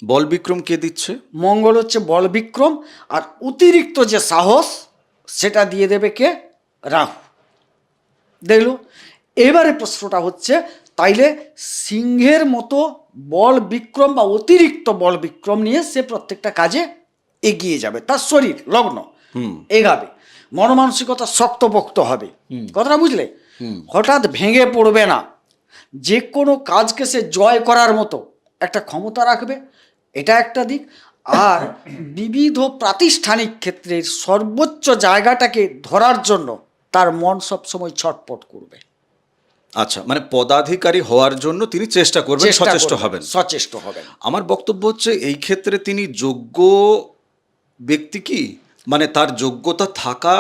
বল বিক্রম কে দিচ্ছে? মঙ্গল হচ্ছে বল বিক্রম, আর অতিরিক্ত যে সাহস সেটা দিয়ে দেবে কে? রাহু। দেখলো? এবারে প্রশ্নটা হচ্ছে, তাইলে সিংহের মতো বল বিক্রম বা অতিরিক্ত বল বিক্রম নিয়ে সে প্রত্যেকটা কাজে এগিয়ে যাবে, তার শরীর লগ্ন এগাবে, মনমানসিকতা শক্তপোক্ত হবে। কথাটা বুঝলে? হঠাৎ ভেঙে পড়বে না, যে কোনো কাজকে সে জয় করার মতো একটা ক্ষমতা রাখবে, এটা একটা দিক। আর বিবিধ প্রাতিষ্ঠানিক ক্ষেত্রে সর্বোচ্চ জায়গাটাকে ধরার জন্য তার মন সবসময় ছটপট করবে। আচ্ছা, মানে পদাধিকারী হওয়ার জন্য তিনি চেষ্টা করবেন, সচেষ্ট হবেন। সচেষ্ট হবেন। আমার বক্তব্য হচ্ছে এই ক্ষেত্রে তিনি যোগ্য ব্যক্তি কি? মানে তার যোগ্যতা থাকা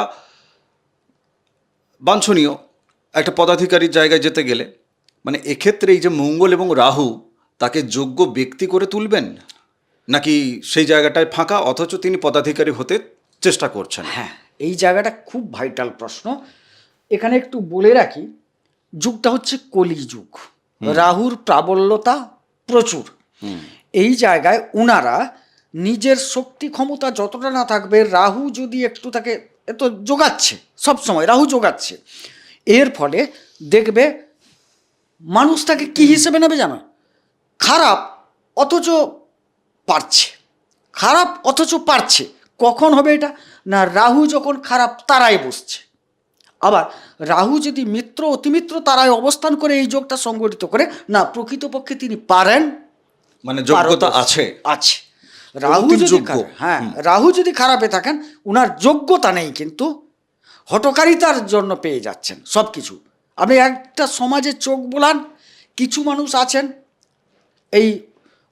বাঞ্ছনীয় একটা পদাধিকারীর জায়গায় যেতে গেলে। মানে এক্ষেত্রে এই যে মঙ্গল এবং রাহু তাকে যোগ্য ব্যক্তি করে তুলবেন, নাকি সেই জায়গাটায় ফাঁকা অথচ তিনি পদাধিকারী হতে চেষ্টা করছেন? হ্যাঁ, এই জায়গাটা খুব ভাইটাল প্রশ্ন। এখানে একটু বলে রাখি, যুগটা হচ্ছে কলি যুগ, রাহুর প্রাবল্যতা প্রচুর। এই জায়গায় উনারা নিজের শক্তি ক্ষমতা যতটা না থাকবে, রাহু যদি একটু তাকে এত যোগাচ্ছে, সবসময় রাহু যোগাচ্ছে, এর ফলে দেখবে মানুষ তাকে কী হিসেবে নেবে জানো? খারাপ অথচ পারছে, খারাপ অথচ পারছে। কখন হবে এটা? না, রাহু যখন খারাপ তারায় বসছে। আবার রাহু যদি মিত্র অতিমিত্র তারায় অবস্থান করে এই যোগটা সংগঠিত করে, না প্রকৃতপক্ষে তিনি পারেন, মানে যোগ্যতা আছে। আছে। রাহু যদি হ্যাঁ, রাহু যদি খারাপে থাকেন, উনার যোগ্যতা নেই কিন্তু হঠকারিতার জন্য পেয়ে যাচ্ছেন সব কিছু। আপনি একটা সমাজে চোখ বোলান, কিছু মানুষ আছেন এই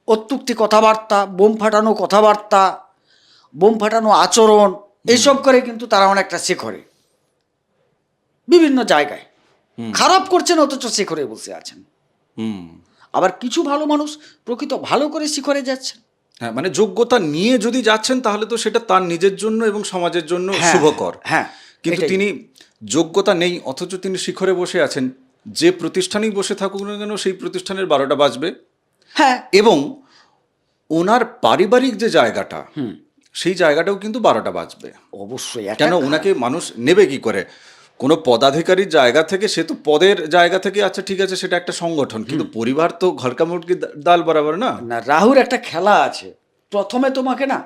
অত্যুক্তি কথাবার্তা, বোম ফাটানো কথাবার্তা, বোম ফাটানো আচরণ, এইসব করে কিন্তু তারা অনেকটা শিখরে বিভিন্ন জায়গায় খারাপ করছেন, অথচ শিখরে বসে আছেন। আবার কিছু ভালো মানুষ প্রকৃত ভালো করে শিখরে যাচ্ছেন। হ্যাঁ, মানে যোগ্যতা নিয়ে যদি যাচ্ছেন তাহলে তো সেটা তার নিজের জন্য এবং সমাজের জন্য শুভকর। হ্যাঁ, কিন্তু তিনি যোগ্যতা নেই অথচ তিনি শিখরে বসে আছেন, যে প্রতিষ্ঠানেই বসে থাকুক না কেন সেই প্রতিষ্ঠানের 12টা বাজবে। হ্যাঁ, এবং ওনার পারিবারিক যে জায়গাটা, সেই জায়গাটাও কিন্তু 12টা বাজবে অবশ্যই। কেন ওনাকে মানুষ নেবে কি করে? কোনো পদাধিকারীর জায়গা থেকে, সে তো পদের জায়গা থেকে, আচ্ছা ঠিক আছে সেটা একটা সংগঠন, কিন্তু পরিবার তো ঘরকা মুরগি ডাল বরাবর না। না, রাহুর একটা খেলা আছে, প্রথমে তোমাকে না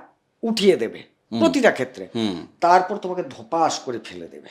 উঠিয়ে দেবে প্রতিটা ক্ষেত্রে, তারপর তোমাকে ধপাস করে ফেলে দেবে।